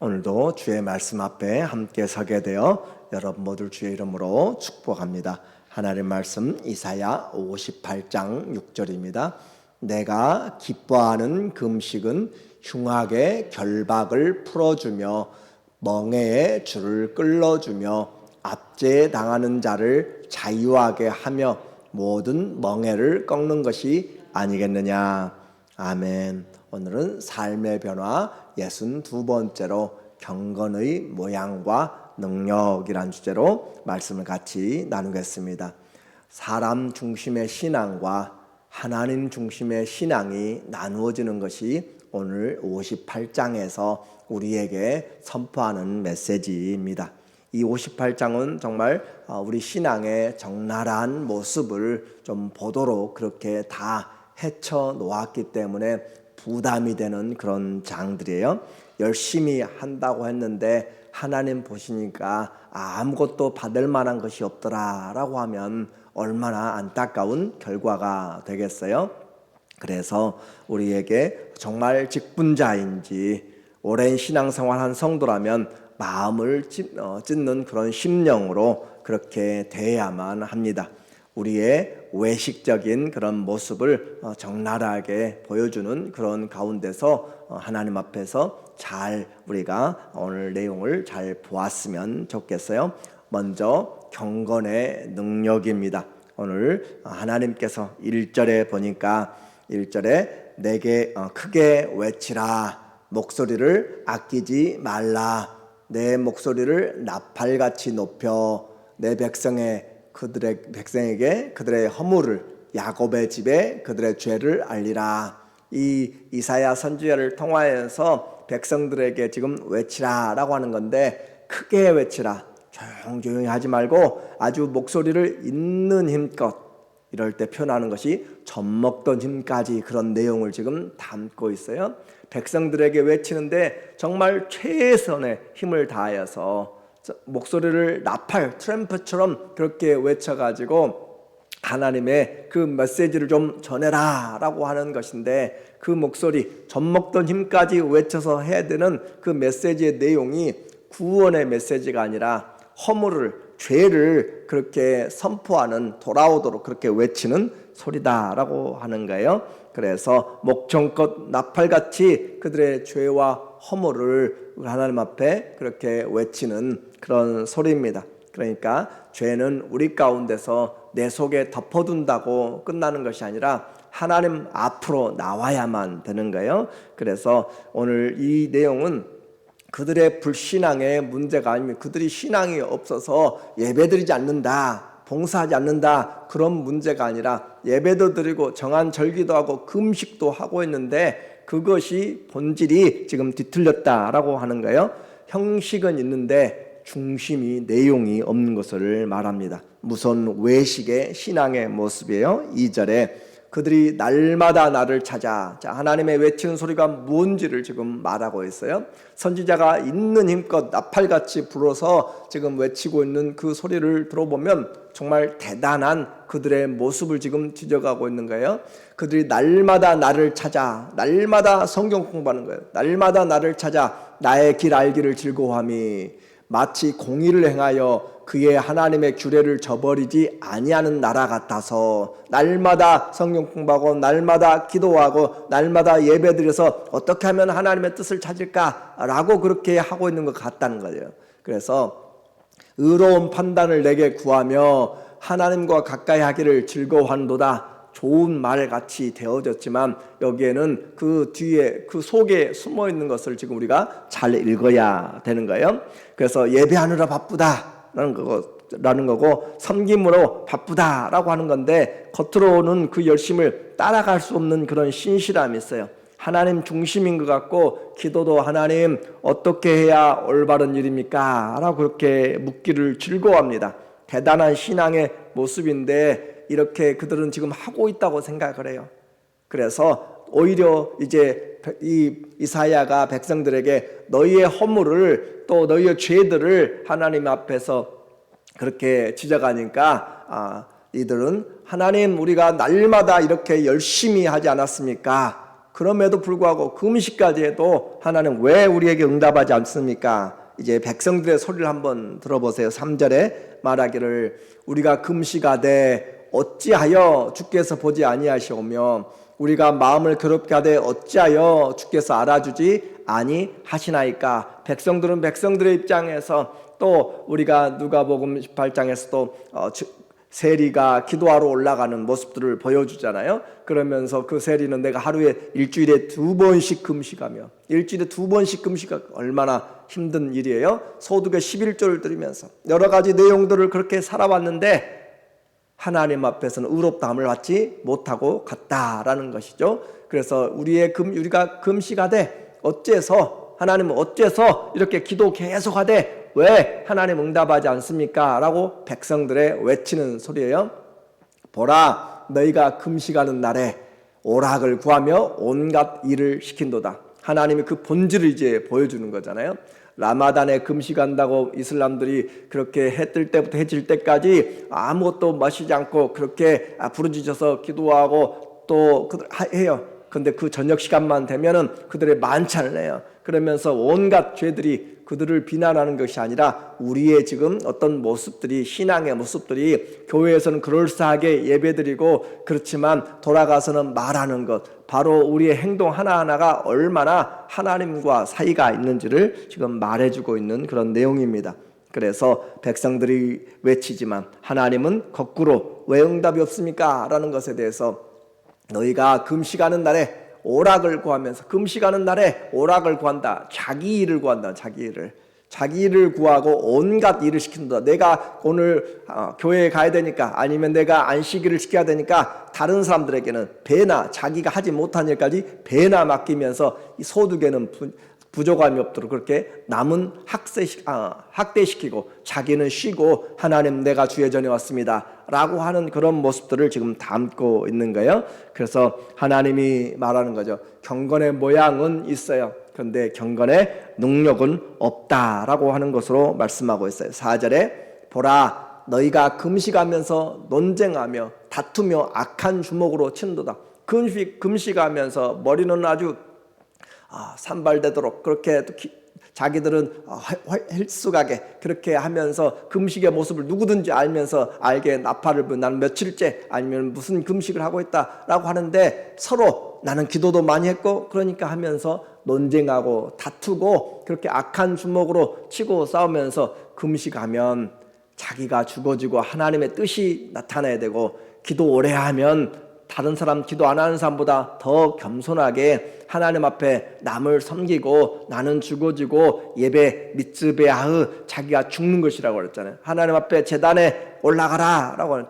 오늘도 주의 말씀 앞에 함께 서게 되어 여러분 모두 주의 이름으로 축복합니다. 하나님 말씀 이사야 58장 6절입니다. 내가 기뻐하는 금식은 흉악의 결박을 풀어주며 멍에의 줄을 끌어주며 압제당하는 자를 자유하게 하며 모든 멍에를 꺾는 것이 아니겠느냐. 아멘. 오늘은 삶의 변화 62번째로 경건의 모양과 능력이란 주제로 말씀을 같이 나누겠습니다. 사람 중심의 신앙과 하나님 중심의 신앙이 나누어지는 것이 오늘 58장에서 우리에게 선포하는 메시지입니다. 이 58장은 정말 우리 신앙의 적나라한 모습을 좀 보도록 그렇게 다 헤쳐 놓았기 때문에 부담이 되는 그런 장들이에요. 열심히 한다고 했는데 하나님 보시니까 아무것도 받을 만한 것이 없더라라고 하면 얼마나 안타까운 결과가 되겠어요. 그래서 우리에게 정말 직분자인지 오랜 신앙생활한 성도라면 마음을 찢는 그런 심령으로 그렇게 대해야만 합니다. 우리의 외식적인 그런 모습을 적나라하게 보여주는 그런 가운데서 하나님 앞에서 잘 우리가 오늘 내용을 잘 보았으면 좋겠어요. 먼저 경건의 능력입니다. 오늘 하나님께서 1절에 보니까 1절에 내게 크게 외치라, 목소리를 아끼지 말라, 내 목소리를 나팔같이 높여 내 백성에게 그들의 허물을, 야곱의 집에 그들의 죄를 알리라. 이 이사야 선지자를 통하여서 백성들에게 지금 외치라라고 하는 건데, 크게 외치라, 조용히 하지 말고 아주 목소리를 있는 힘껏, 이럴 때 표현하는 것이 젖먹던 힘까지 그런 내용을 지금 담고 있어요. 백성들에게 외치는데 정말 최선의 힘을 다하여서 목소리를 나팔, 트럼펫처럼 그렇게 외쳐가지고 하나님의 그 메시지를 좀 전해라 라고 하는 것인데, 그 목소리, 젖먹던 힘까지 외쳐서 해야 되는 그 메시지의 내용이 구원의 메시지가 아니라 허물을, 죄를 그렇게 선포하는, 돌아오도록 그렇게 외치는 소리다라고 하는 거예요. 그래서 목청껏 나팔같이 그들의 죄와 허물을 하나님 앞에 그렇게 외치는 그런 소리입니다. 그러니까 죄는 우리 가운데서 내 속에 덮어둔다고 끝나는 것이 아니라 하나님 앞으로 나와야만 되는 거예요. 그래서 오늘 이 내용은 그들의 불신앙의 문제가 아니면 그들이 신앙이 없어서 예배드리지 않는다, 봉사하지 않는다, 그런 문제가 아니라 예배도 드리고 정한 절기도 하고 금식도 하고 있는데 그것이 본질이 지금 뒤틀렸다라고 하는 거예요. 형식은 있는데 중심이, 내용이 없는 것을 말합니다. 무슨 외식의 신앙의 모습이에요. 2절에 그들이 날마다 나를 찾아. 자, 하나님의 외치는 소리가 뭔지를 지금 말하고 있어요. 선지자가 있는 힘껏 나팔같이 불어서 지금 외치고 있는 그 소리를 들어보면 정말 대단한 그들의 모습을 지금 지적하고 있는 거예요. 그들이 날마다 나를 찾아, 날마다 성경 공부하는 거예요. 날마다 나를 찾아 나의 길 알기를 즐거워함이, 마치 공의를 행하여 그의 하나님의 규례를 저버리지 아니하는 나라 같아서 날마다 성경 공부하고 날마다 기도하고 날마다 예배드려서 어떻게 하면 하나님의 뜻을 찾을까라고 그렇게 하고 있는 것 같다는 거예요. 그래서 의로운 판단을 내게 구하며 하나님과 가까이 하기를 즐거워하는도다. 좋은 말 같이 되어졌지만 여기에는 그 뒤에, 그 속에 숨어 있는 것을 지금 우리가 잘 읽어야 되는 거예요. 그래서 예배하느라 바쁘다라는 거고 섬김으로 바쁘다라고 하는 건데, 겉으로는 그 열심을 따라갈 수 없는 그런 신실함이 있어요. 하나님 중심인 것 같고 기도도 하나님 어떻게 해야 올바른 일입니까? 라고 그렇게 묻기를 즐거워합니다. 대단한 신앙의 모습인데 이렇게 그들은 지금 하고 있다고 생각을 해요. 그래서 오히려 이제 이 이사야가 백성들에게 너희의 허물을, 또 너희의 죄들을 하나님 앞에서 그렇게 지적하니까 이들은 하나님, 우리가 날마다 이렇게 열심히 하지 않았습니까? 그럼에도 불구하고 금식까지 해도 하나님 왜 우리에게 응답하지 않습니까? 이제 백성들의 소리를 한번 들어보세요. 3절에 말하기를 우리가 금식하되 어찌하여 주께서 보지 아니하시오며 우리가 마음을 괴롭게 하되 어찌하여 주께서 알아주지 아니하시나이까. 백성들은 백성들의 입장에서 또 우리가 누가복음 18장에서도 세리가 기도하러 올라가는 모습들을 보여주잖아요. 그러면서 그 세리는 내가 하루에 일주일에 2번씩 금식하며 일주일에 2번씩 금식하고 얼마나 힘든 일이에요. 소득의 11조를 드리면서 여러 가지 내용들을 그렇게 살아왔는데 하나님 앞에서는 의롭다함을 받지 못하고 갔다라는 것이죠. 그래서 우리가 금식하되 어째서 하나님은 어째서 이렇게 기도 계속하되 왜 하나님 응답하지 않습니까? 라고 백성들의 외치는 소리예요. 보라 너희가 금식하는 날에 오락을 구하며 온갖 일을 시킨도다. 하나님이 그 본질을 이제 보여주는 거잖아요. 라마단에 금식한다고 이슬람들이 그렇게 해 뜰 때부터 해질 때까지 아무것도 마시지 않고 그렇게 부르짖어서 기도하고 또 해요. 근데 그 저녁 시간만 되면은 그들의 만찬을 해요. 그러면서 온갖 죄들이 그들을 비난하는 것이 아니라 우리의 지금 어떤 모습들이 신앙의 모습들이 교회에서는 그럴싸하게 예배드리고 그렇지만 돌아가서는 말하는 것 바로 우리의 행동 하나하나가 얼마나 하나님과 사이가 있는지를 지금 말해주고 있는 그런 내용입니다. 그래서 백성들이 외치지만 하나님은 거꾸로 왜 응답이 없습니까? 라는 것에 대해서 너희가 금식하는 날에 오락을 구하면서 금식하는 날에 오락을 구한다. 자기 일을 구한다. 자기 일을 구하고 온갖 일을 시킨다. 내가 오늘 교회에 가야 되니까 아니면 내가 안식일을 지켜야 되니까 다른 사람들에게는 배나 자기가 하지 못한 일까지 배나 맡기면서 이 소득에는 부족함이 없도록 그렇게 남은 학대시키고 자기는 쉬고 하나님 내가 주의 전에 왔습니다 라고 하는 그런 모습들을 지금 담고 있는 거예요. 그래서 하나님이 말하는 거죠. 경건의 모양은 있어요. 그런데 경건의 능력은 없다라고 하는 것으로 말씀하고 있어요. 4절에 보라 너희가 금식하면서 논쟁하며 다투며 악한 주먹으로 치는도다. 금식하면서 머리는 아주 산발되도록 그렇게 자기들은 헬쑥하게 그렇게 하면서 금식의 모습을 누구든지 알면서 알게 나팔을 불고 나는 며칠째 아니면 무슨 금식을 하고 있다라고 하는데 서로 나는 기도도 많이 했고 그러니까 하면서 논쟁하고 다투고 그렇게 악한 주먹으로 치고 싸우면서 금식하면 자기가 죽어지고 하나님의 뜻이 나타나야 되고 기도 오래 하면 다른 사람 기도 안 하는 사람보다 더 겸손하게 하나님 앞에 남을 섬기고 나는 죽어지고 예배 미츠베아흐 자기가 죽는 것이라고 그랬잖아요. 하나님 앞에 제단에 올라가라 라고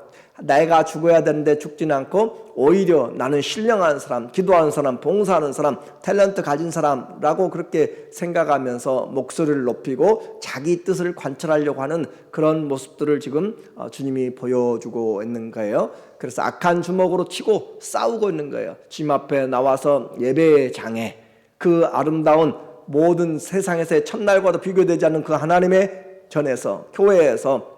내가 죽어야 되는데 죽지는 않고 오히려 나는 신령한 사람, 기도하는 사람, 봉사하는 사람, 탤런트 가진 사람라고 그렇게 생각하면서 목소리를 높이고 자기 뜻을 관철하려고 하는 그런 모습들을 지금 주님이 보여주고 있는 거예요. 그래서 악한 주먹으로 치고 싸우고 있는 거예요. 주님 앞에 나와서 예배장에 그 아름다운 모든 세상에서의 첫날과도 비교되지 않는 그 하나님의 전에서 교회에서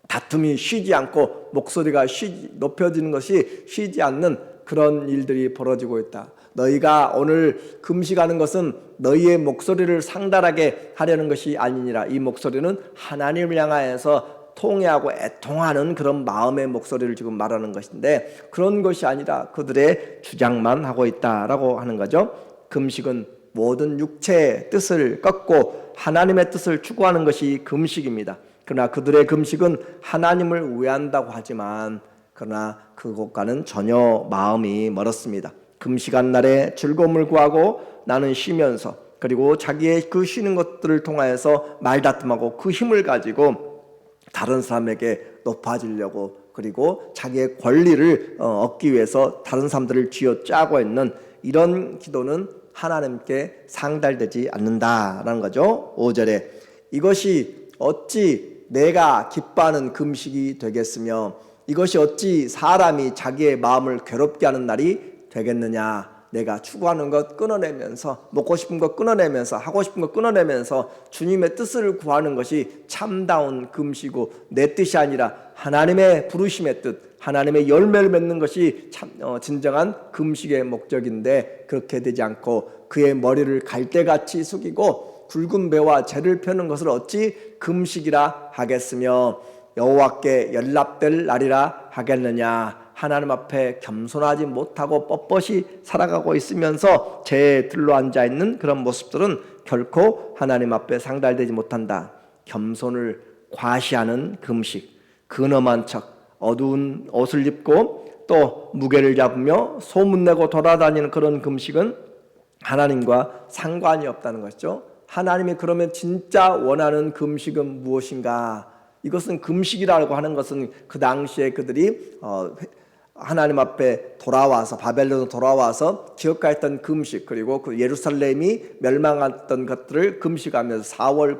다툼이 쉬지 않고 목소리가 높여지는 것이 쉬지 않는 그런 일들이 벌어지고 있다. 너희가 오늘 금식하는 것은 너희의 목소리를 상달하게 하려는 것이 아니니라. 이 목소리는 하나님을 향하여서 통회하고 애통하는 그런 마음의 목소리를 지금 말하는 것인데 그런 것이 아니라 그들의 주장만 하고 있다라고 하는 거죠. 금식은 모든 육체의 뜻을 꺾고 하나님의 뜻을 추구하는 것이 금식입니다. 그러나 그들의 금식은 하나님을 위한다고 하지만 그러나 그것과는 전혀 마음이 멀었습니다. 금식한 날에 즐거움을 구하고 나는 쉬면서 그리고 자기의 그 쉬는 것들을 통하여서 말다툼하고 그 힘을 가지고 다른 사람에게 높아지려고 그리고 자기의 권리를 얻기 위해서 다른 사람들을 쥐어짜고 있는 이런 기도는 하나님께 상달되지 않는다라는 거죠. 5절에 이것이 어찌 내가 기뻐하는 금식이 되겠으며 이것이 어찌 사람이 자기의 마음을 괴롭게 하는 날이 되겠느냐. 내가 추구하는 것 끊어내면서 먹고 싶은 것 끊어내면서 하고 싶은 것 끊어내면서 주님의 뜻을 구하는 것이 참다운 금식이고 내 뜻이 아니라 하나님의 부르심의 뜻, 하나님의 열매를 맺는 것이 진정한 금식의 목적인데 그렇게 되지 않고 그의 머리를 갈대같이 숙이고 굵은 배와 재를 펴는 것을 어찌 금식이라 하겠으며 여호와께 연락될 날이라 하겠느냐. 하나님 앞에 겸손하지 못하고 뻣뻣이 살아가고 있으면서 재에 들러앉아 있는 그런 모습들은 결코 하나님 앞에 상달되지 못한다. 겸손을 과시하는 금식, 근엄한 척, 어두운 옷을 입고 또 무게를 잡으며 소문내고 돌아다니는 그런 금식은 하나님과 상관이 없다는 것이죠. 하나님이 그러면 진짜 원하는 금식은 무엇인가? 이것은 금식이라고 하는 것은 그 당시에 그들이 하나님 앞에 돌아와서 바벨론으로 돌아와서 기억했던 금식, 그리고 그 예루살렘이 멸망했던 것들을 금식하면서 4월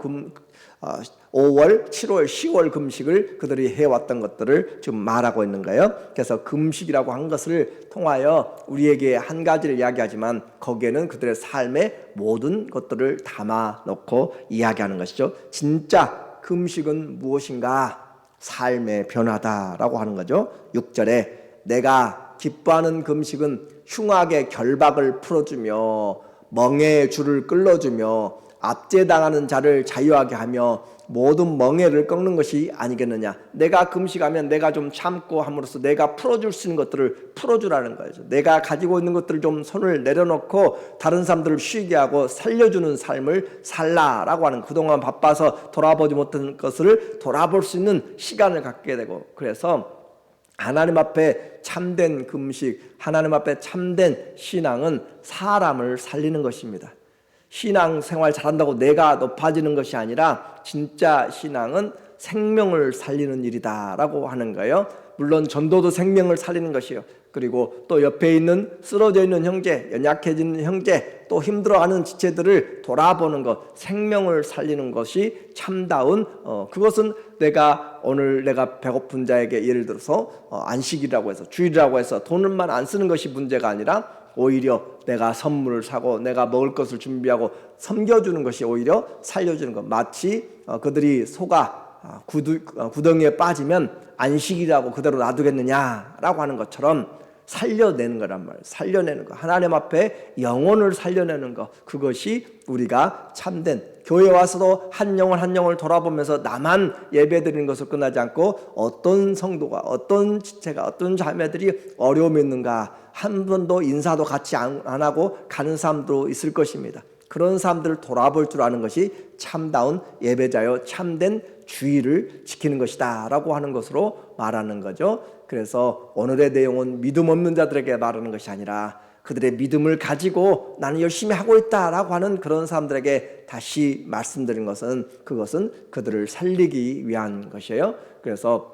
5월, 7월, 10월 금식을 그들이 해왔던 것들을 지금 말하고 있는 거예요. 그래서 금식이라고 한 것을 통하여 우리에게 한 가지를 이야기하지만 거기에는 그들의 삶의 모든 것들을 담아놓고 이야기하는 것이죠. 진짜 금식은 무엇인가? 삶의 변화다라고 하는 거죠. 6절에 내가 기뻐하는 금식은 흉악의 결박을 풀어주며 멍에의 줄을 끌어주며 압제당하는 자를 자유하게 하며 모든 멍에를 꺾는 것이 아니겠느냐. 내가 금식하면 내가 좀 참고 함으로써 내가 풀어줄 수 있는 것들을 풀어주라는 거죠. 내가 가지고 있는 것들을 좀 손을 내려놓고 다른 사람들을 쉬게 하고 살려주는 삶을 살라라고 하는, 그동안 바빠서 돌아보지 못한 것을 돌아볼 수 있는 시간을 갖게 되고, 그래서 하나님 앞에 참된 금식, 하나님 앞에 참된 신앙은 사람을 살리는 것입니다. 신앙생활 잘한다고 내가 높아지는 것이 아니라 진짜 신앙은 생명을 살리는 일이다라고 하는 거예요. 물론 전도도 생명을 살리는 것이에요. 그리고 또 옆에 있는 쓰러져 있는 형제, 연약해지는 형제, 또 힘들어하는 지체들을 돌아보는 것, 생명을 살리는 것이 참다운 그것은 오늘 내가 배고픈 자에게 예를 들어서 안식이라고 해서 주일이라고 해서 돈을만 안 쓰는 것이 문제가 아니라 오히려 내가 선물을 사고 내가 먹을 것을 준비하고 섬겨주는 것이 오히려 살려주는 것. 마치 그들이 소가 구덩이에 빠지면 안식이라고 그대로 놔두겠느냐라고 하는 것처럼 살려내는 거란 말이에요. 살려내는 거, 하나님 앞에 영혼을 살려내는 거, 그것이 우리가 참된, 교회 와서도 한 영혼 한 영혼을 돌아보면서 나만 예배드리는 것을 끝나지 않고 어떤 성도가, 어떤 지체가, 어떤 자매들이 어려움이 있는가, 한 번도 인사도 같이 안 하고 가는 사람도 있을 것입니다. 그런 사람들을 돌아볼 줄 아는 것이 참다운 예배자요 참된 주의를 지키는 것이다 라고 하는 것으로 말하는 거죠. 그래서 오늘의 내용은 믿음 없는 자들에게 말하는 것이 아니라 그들의 믿음을 가지고 나는 열심히 하고 있다라고 하는 그런 사람들에게 다시 말씀드린 것은, 그것은 그들을 살리기 위한 것이에요. 그래서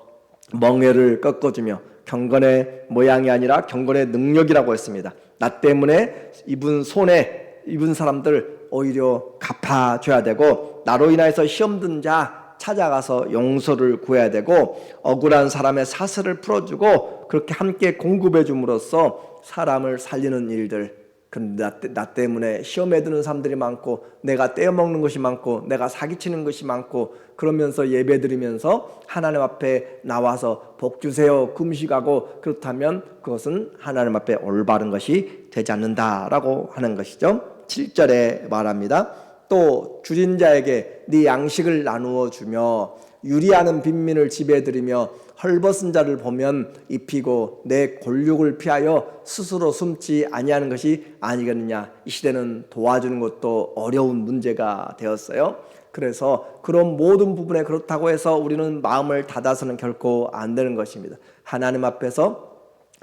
멍에를 꺾어주며, 경건의 모양이 아니라 경건의 능력이라고 했습니다. 나 때문에 입은 손에 입은 사람들 오히려 갚아줘야 되고, 나로 인하여서 시험 든 자 찾아가서 용서를 구해야 되고, 억울한 사람의 사슬을 풀어주고 그렇게 함께 공급해 줌으로써 사람을 살리는 일들. 근데 나 때문에 시험에 드는 사람들이 많고, 내가 떼어먹는 것이 많고, 내가 사기치는 것이 많고, 그러면서 예배드리면서 하나님 앞에 나와서 복 주세요 금식하고, 그렇다면 그것은 하나님 앞에 올바른 것이 되지 않는다라고 하는 것이죠. 7절에 말합니다. 또 줄인 자에게 네 양식을 나누어 주며 유리하는 빈민을 집에 들이며 헐벗은 자를 보면 입히고 내 골육을 피하여 스스로 숨지 아니하는 것이 아니겠느냐. 이 시대는 도와주는 것도 어려운 문제가 되었어요. 그래서 그런 모든 부분에 그렇다고 해서 우리는 마음을 닫아서는 결코 안 되는 것입니다. 하나님 앞에서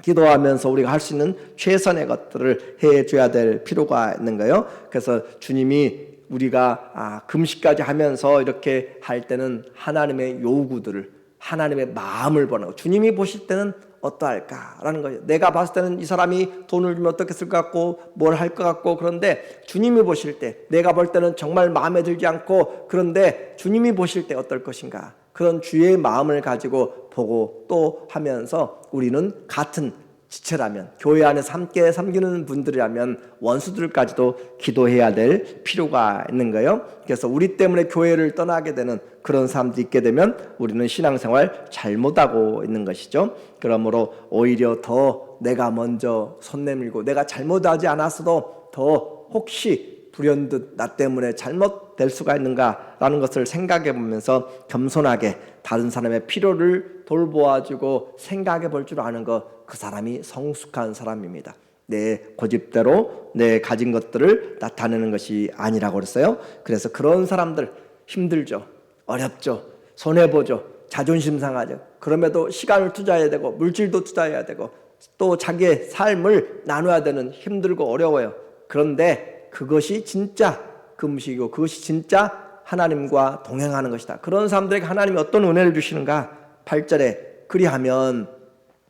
기도하면서 우리가 할 수 있는 최선의 것들을 해줘야 될 필요가 있는 거예요. 그래서 주님이 우리가 금식까지 하면서 이렇게 할 때는 하나님의 요구들을, 하나님의 마음을 보는 거, 주님이 보실 때는 어떠할까라는 거예요. 내가 봤을 때는 이 사람이 돈을 주면 어떻게 쓸 것 같고 뭘 할 것 같고, 그런데 주님이 보실 때, 내가 볼 때는 정말 마음에 들지 않고, 그런데 주님이 보실 때 어떨 것인가, 그런 주의 마음을 가지고 보고 또 하면서 우리는 같은 지체라면, 교회 안에서 함께 섬기는 분들이라면 원수들까지도 기도해야 될 필요가 있는 거예요. 그래서 우리 때문에 교회를 떠나게 되는 그런 사람들이 있게 되면 우리는 신앙생활 잘못하고 있는 것이죠. 그러므로 오히려 더 내가 먼저 손 내밀고 내가 잘못하지 않았어도 더 혹시 불현듯 나 때문에 잘못될 수가 있는가라는 것을 생각해 보면서 겸손하게 다른 사람의 필요를 돌보아주고 생각해 볼 줄 아는 것, 그 사람이 성숙한 사람입니다. 내 고집대로 내 가진 것들을 나타내는 것이 아니라고 그랬어요. 그래서 그런 사람들 힘들죠, 어렵죠, 손해보죠, 자존심 상하죠. 그럼에도 시간을 투자해야 되고 물질도 투자해야 되고 또 자기의 삶을 나눠야 되는, 힘들고 어려워요. 그런데 그것이 진짜 금식이고 그것이 진짜 하나님과 동행하는 것이다. 그런 사람들에게 하나님이 어떤 은혜를 주시는가? 8절에 그리하면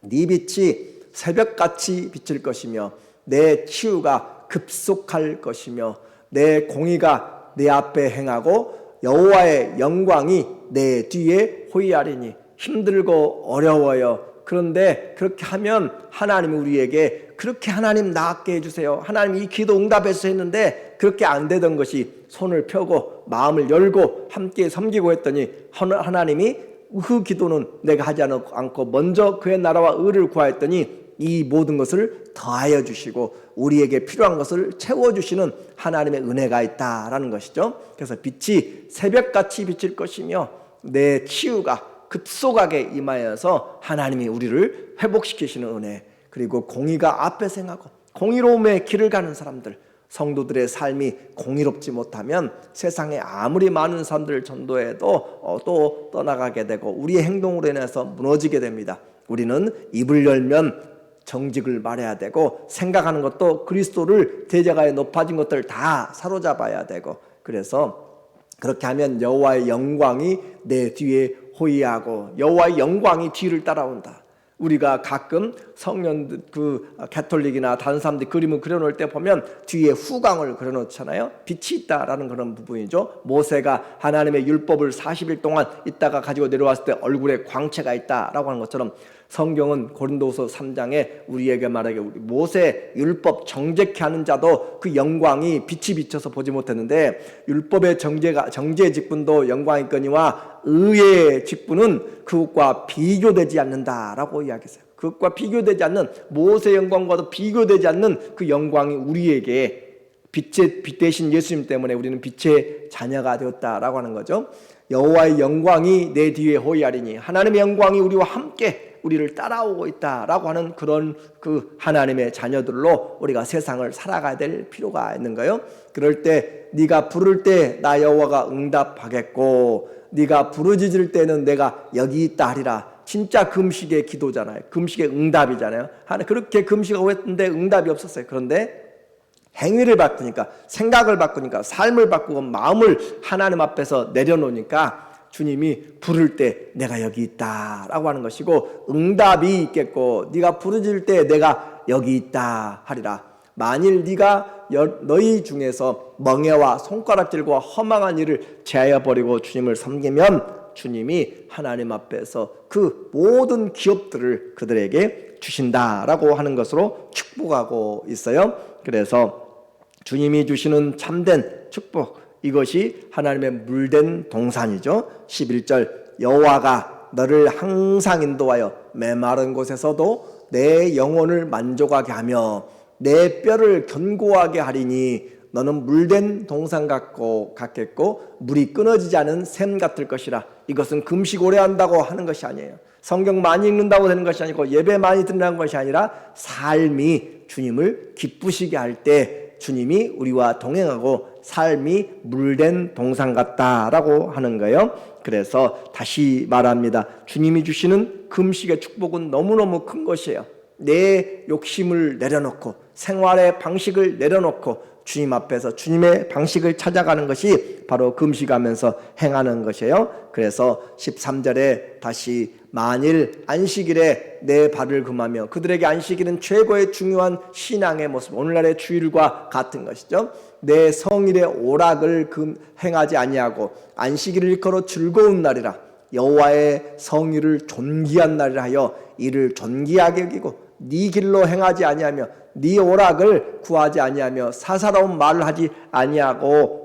네 빛이 새벽같이 비칠 것이며 내 치유가 급속할 것이며 내 공의가 내 앞에 행하고 여호와의 영광이 내 뒤에 호위하리니. 힘들고 어려워요. 그런데 그렇게 하면 하나님이 우리에게 그렇게 하나님 낫게 해주세요, 하나님 이 기도 응답했어 했는데 그렇게 안 되던 것이 손을 펴고 마음을 열고 함께 섬기고 했더니 하나님이 그 기도는 내가 하지 않고 먼저 그의 나라와 의를 구하였더니 이 모든 것을 더하여 주시고 우리에게 필요한 것을 채워주시는 하나님의 은혜가 있다라는 것이죠. 그래서 빛이 새벽같이 비칠 것이며 내 치유가 급속하게 임하여서 하나님이 우리를 회복시키시는 은혜, 그리고 공의가 앞에 생하고 공의로움의 길을 가는 사람들, 성도들의 삶이 공의롭지 못하면 세상에 아무리 많은 사람들을 전도해도 또 떠나가게 되고 우리의 행동으로 인해서 무너지게 됩니다. 우리는 입을 열면 정직을 말해야 되고 생각하는 것도 그리스도를 대적하여 높아진 것들 다 사로잡아야 되고, 그래서 그렇게 하면 여호와의 영광이 내 뒤에 호위하고 여호와의 영광이 뒤를 따라온다. 우리가 가끔 성년 가톨릭이나 다른 사람들이 그림을 그려놓을 때 보면 뒤에 후광을 그려놓잖아요. 빛이 있다라는 그런 부분이죠. 모세가 하나님의 율법을 40일 동안 있다가 가지고 내려왔을 때 얼굴에 광채가 있다라고 하는 것처럼 성경은 고린도서 3장에 우리에게 말하기를 우리 모세 율법 정죄케 하는 자도 그 영광이 빛이 비쳐서 보지 못했는데 율법의 정죄 직분도 영광이 있거니와 의의 직분은 그것과 비교되지 않는다라고 이야기했어요. 그것과 비교되지 않는, 모세 영광과도 비교되지 않는 그 영광이 우리에게 빛 대신 예수님 때문에 우리는 빛의 자녀가 되었다라고 하는 거죠. 여호와의 영광이 내 뒤에 호위하리니, 하나님의 영광이 우리와 함께 우리를 따라오고 있다라고 하는 그런 그 하나님의 자녀들로 우리가 세상을 살아가야 될 필요가 있는 거예요. 그럴 때 네가 부를 때 나 여호와가 응답하겠고 네가 부르짖을 때는 내가 여기 있다 하리라. 진짜 금식의 기도잖아요. 금식의 응답이잖아요. 그렇게 금식하고 했는데 응답이 없었어요. 그런데 행위를 바꾸니까, 생각을 바꾸니까, 삶을 바꾸고 마음을 하나님 앞에서 내려놓으니까 주님이 부를 때 내가 여기 있다라고 하는 것이고 응답이 있겠고 네가 부르짖을 때 내가 여기 있다 하리라. 만일 네가 너희 중에서 멍에와 손가락질과 허망한 일을 제하여 버리고 주님을 섬기면 주님이 하나님 앞에서 그 모든 기업들을 그들에게 주신다라고 하는 것으로 축복하고 있어요. 그래서 주님이 주시는 참된 축복, 이것이 하나님의 물된 동산이죠. 11절 여호와가 너를 항상 인도하여 메마른 곳에서도 내 영혼을 만족하게 하며 내 뼈를 견고하게 하리니 너는 물된 동산 같겠고 물이 끊어지지 않은 샘 같을 것이라. 이것은 금식 오래 한다고 하는 것이 아니에요. 성경 많이 읽는다고 되는 것이 아니고 예배 많이 듣는다는 것이 아니라 삶이 주님을 기쁘시게 할 때 주님이 우리와 동행하고 삶이 물된 동산 같다라고 하는 거예요. 그래서 다시 말합니다. 주님이 주시는 금식의 축복은 너무너무 큰 것이에요. 내 욕심을 내려놓고 생활의 방식을 내려놓고 주님 앞에서 주님의 방식을 찾아가는 것이 바로 금식하면서 행하는 것이에요. 그래서 13절에 다시 만일 안식일에 내 발을 금하며, 그들에게 안식일은 최고의 중요한 신앙의 모습, 오늘날의 주일과 같은 것이죠. 내 성일의 오락을 행하지 아니하고 안식일을 일컬어 즐거운 날이라, 여호와의 성일을 존귀한 날이라 하여 이를 존귀하게 여기고 네 길로 행하지 아니하며 네 오락을 구하지 아니하며 사사로운 말을 하지 아니하고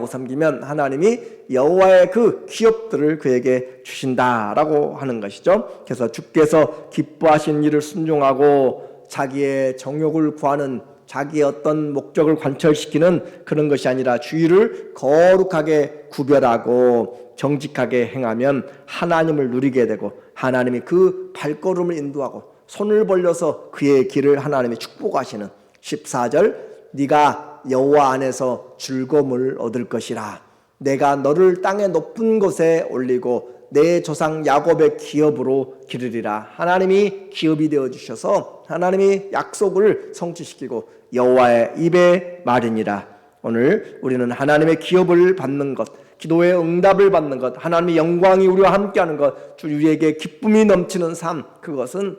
섬기면 하나님이 여호와의 그 기업들을 그에게 주신다라고 하는 것이죠. 그래서 주께서 기뻐하신 일을 순종하고 자기의 정욕을 구하는, 자기의 어떤 목적을 관철시키는 그런 것이 아니라 주의를 거룩하게 구별하고 정직하게 행하면 하나님을 누리게 되고, 하나님이 그 발걸음을 인도하고 손을 벌려서 그의 길을 하나님이 축복하시는 14절, 네가 여호와 안에서 즐거움을 얻을 것이라. 내가 너를 땅의 높은 곳에 올리고 내 조상 야곱의 기업으로 기르리라. 하나님이 기업이 되어주셔서 하나님이 약속을 성취시키고 여호와의 입의 말이니라. 오늘 우리는 하나님의 기업을 받는 것, 기도의 응답을 받는 것, 하나님의 영광이 우리와 함께하는 것, 우리에게 기쁨이 넘치는 삶, 그것은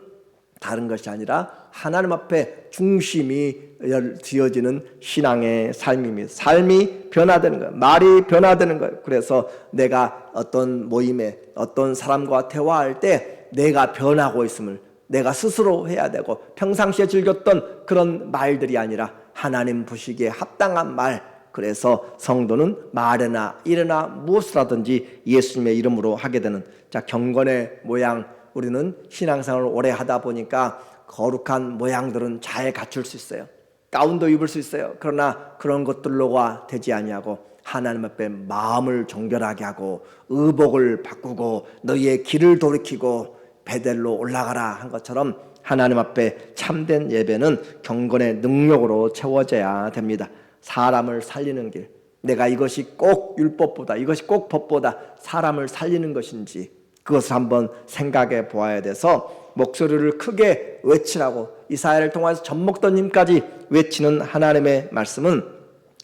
다른 것이 아니라 하나님 앞에 중심이 지어지는 신앙의 삶입니다. 삶이 변화되는 거예요. 말이 변화되는 거예요. 그래서 내가 어떤 모임에 어떤 사람과 대화할 때 내가 변하고 있음을 내가 스스로 해야 되고, 평상시에 즐겼던 그런 말들이 아니라 하나님 보시기에 합당한 말. 그래서 성도는 말이나 일이나 무엇을 하든지 예수님의 이름으로 하게 되는, 경건의 모양, 우리는 신앙생활을 오래 하다 보니까 거룩한 모양들은 잘 갖출 수 있어요. 가운도 입을 수 있어요. 그러나 그런 것들로가 되지 아니하고 하나님 앞에 마음을 정결하게 하고 의복을 바꾸고 너희의 길을 돌이키고 베델로 올라가라 한 것처럼 하나님 앞에 참된 예배는 경건의 능력으로 채워져야 됩니다. 사람을 살리는 길, 내가 이것이 꼭 율법보다, 이것이 꼭 법보다 사람을 살리는 것인지 그것을 한번 생각해 보아야 돼서 목소리를 크게 외치라고 이사야를 통해서 젖먹던 힘까지 외치는 하나님의 말씀은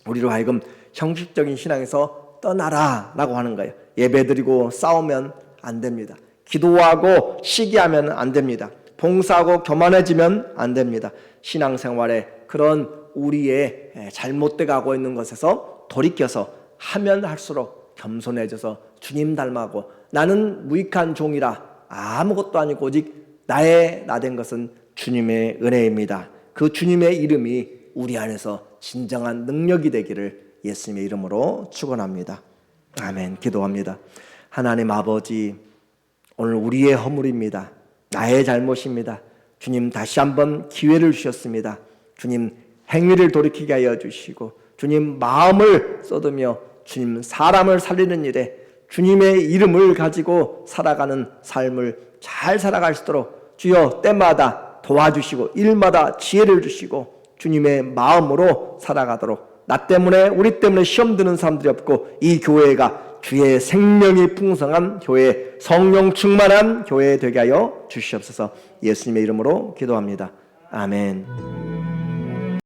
우리로 하여금 형식적인 신앙에서 떠나라 라고 하는 거예요. 예배드리고 싸우면 안 됩니다. 기도하고 시기하면 안 됩니다. 봉사하고 교만해지면 안 됩니다. 신앙생활에 그런 우리의 잘못돼 가고 있는 것에서 돌이켜서 하면 할수록 겸손해져서 주님 닮아고, 나는 무익한 종이라 아무것도 아니고 오직 나된 것은 주님의 은혜입니다. 그 주님의 이름이 우리 안에서 진정한 능력이 되기를 예수님의 이름으로 축원합니다. 아멘. 기도합니다. 하나님 아버지, 오늘 우리의 허물입니다. 나의 잘못입니다. 주님 다시 한번 기회를 주셨습니다. 주님 행위를 돌이키게 하여 주시고, 주님 마음을 쏟으며 주님 사람을 살리는 일에 주님의 이름을 가지고 살아가는 삶을 잘 살아갈 수 있도록 주여 때마다 도와주시고 일마다 지혜를 주시고 주님의 마음으로 살아가도록, 나 때문에 우리 때문에 시험 드는 사람들이 없고 이 교회가 주의 생명이 풍성한 교회, 성령 충만한 교회 되게 하여 주시옵소서. 예수님의 이름으로 기도합니다. 아멘.